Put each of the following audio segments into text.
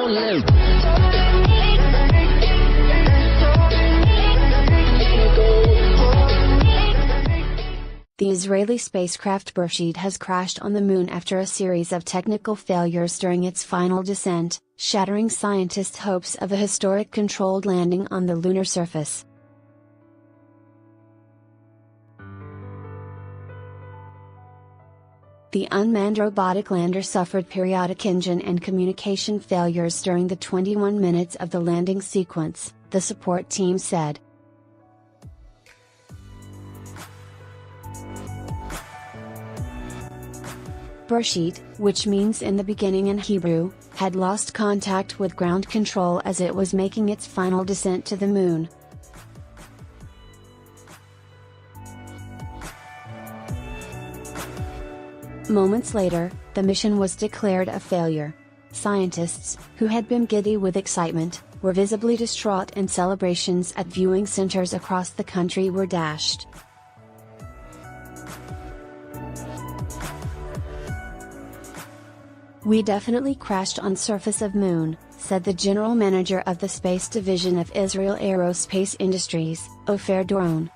The Israeli spacecraft Beresheet has crashed on the Moon after a series of technical failures during its final descent, shattering scientists' hopes of a historic controlled landing on the lunar surface. The unmanned robotic lander suffered periodic engine and communication failures during the 21 minutes of the landing sequence, the support team said. Beresheet, which means in the beginning in Hebrew, had lost contact with ground control as it was making its final descent to the Moon. Moments later, the mission was declared a failure. Scientists, who had been giddy with excitement, were visibly distraught and celebrations at viewing centers across the country were dashed. "We definitely crashed on surface of Moon," said the general manager of the space division of Israel Aerospace Industries, Ofer Doron.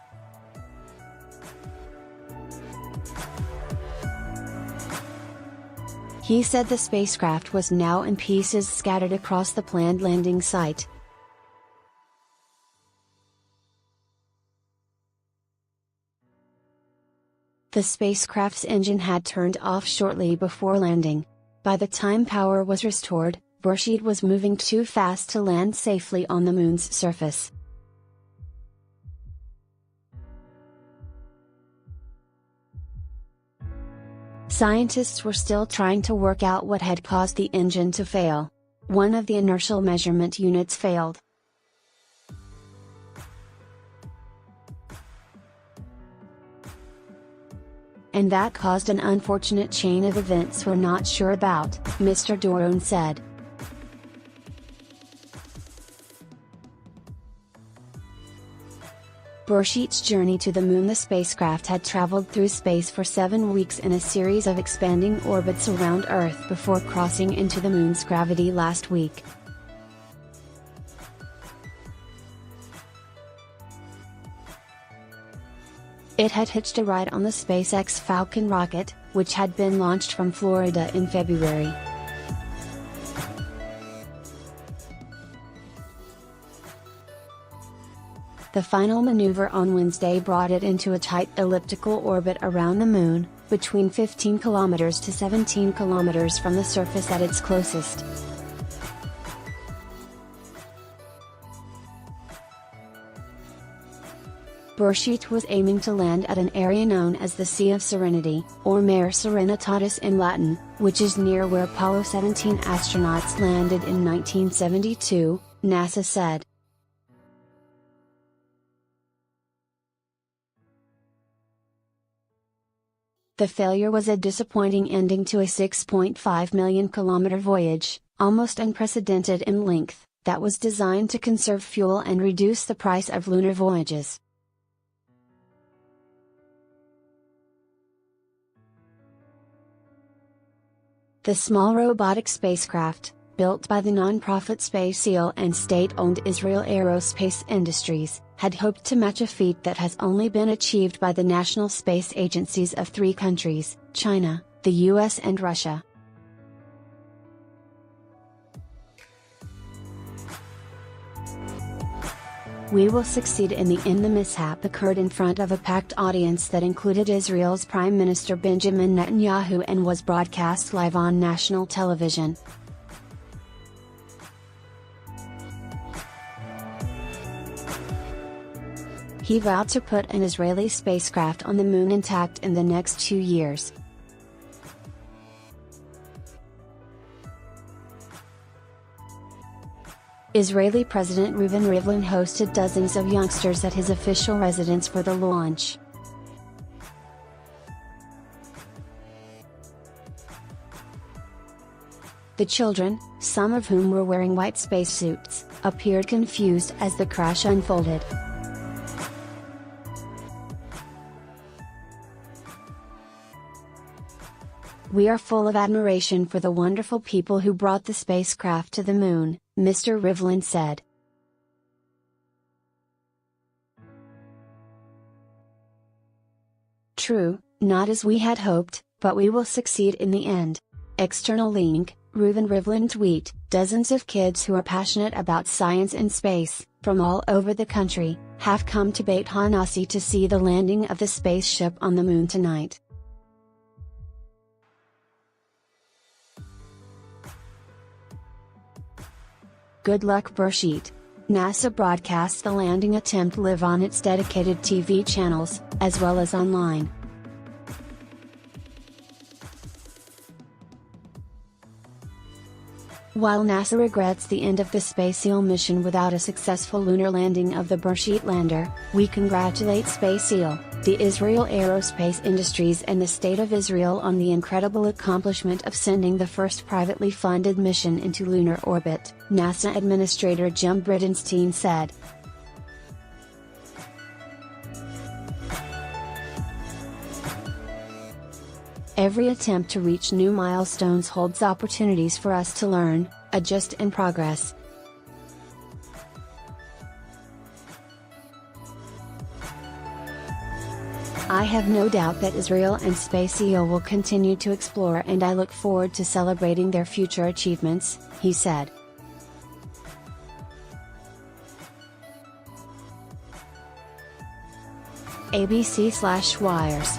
He said the spacecraft was now in pieces scattered across the planned landing site. The spacecraft's engine had turned off shortly before landing. By the time power was restored, Beresheet was moving too fast to land safely on the Moon's surface. Scientists were still trying to work out what had caused the engine to fail. One of the inertial measurement units failed. And that caused an unfortunate chain of events we're not sure about, Mr. Doron said. Beresheet's journey to the Moon. The spacecraft had traveled through space for 7 weeks in a series of expanding orbits around Earth before crossing into the Moon's gravity last week. It had hitched a ride on the SpaceX Falcon rocket, which had been launched from Florida in February. The final maneuver on Wednesday brought it into a tight elliptical orbit around the Moon, between 15 kilometers to 17 kilometers from the surface at its closest. Beresheet was aiming to land at an area known as the Sea of Serenity, or Mare Serenitatis in Latin, which is near where Apollo 17 astronauts landed in 1972, NASA said. The failure was a disappointing ending to a 6.5 million kilometer voyage, almost unprecedented in length, that was designed to conserve fuel and reduce the price of lunar voyages. The small robotic spacecraft, built by the non-profit SpaceX and state-owned Israel Aerospace Industries, had hoped to match a feat that has only been achieved by the national space agencies of 3 countries, China, the US and Russia. "We will succeed in the end." The mishap occurred in front of a packed audience that included Israel's Prime Minister Benjamin Netanyahu and was broadcast live on national television. He vowed to put an Israeli spacecraft on the Moon intact in the next 2 years. Israeli President Reuven Rivlin hosted dozens of youngsters at his official residence for the launch. The children, some of whom were wearing white spacesuits, appeared confused as the crash unfolded. "We are full of admiration for the wonderful people who brought the spacecraft to the moon," Mr. Rivlin said. "True, not as we had hoped, but we will succeed in the end." External link, Reuven Rivlin tweet, "Dozens of kids who are passionate about science and space, from all over the country, have come to Beit Hanasi to see the landing of the spaceship on the moon tonight. Good luck Beresheet." NASA broadcast the landing attempt live on its dedicated TV channels, as well as online. While NASA regrets the end of the SpaceSeal mission without a successful lunar landing of the Beresheet lander, we congratulate SpaceSeal, the Israel Aerospace Industries and the State of Israel on the incredible accomplishment of sending the first privately funded mission into lunar orbit, NASA Administrator Jim Bridenstine said. "Every attempt to reach new milestones holds opportunities for us to learn, adjust and progress. I have no doubt that Israel and SpaceSeal will continue to explore and I look forward to celebrating their future achievements," he said. ABC/Wires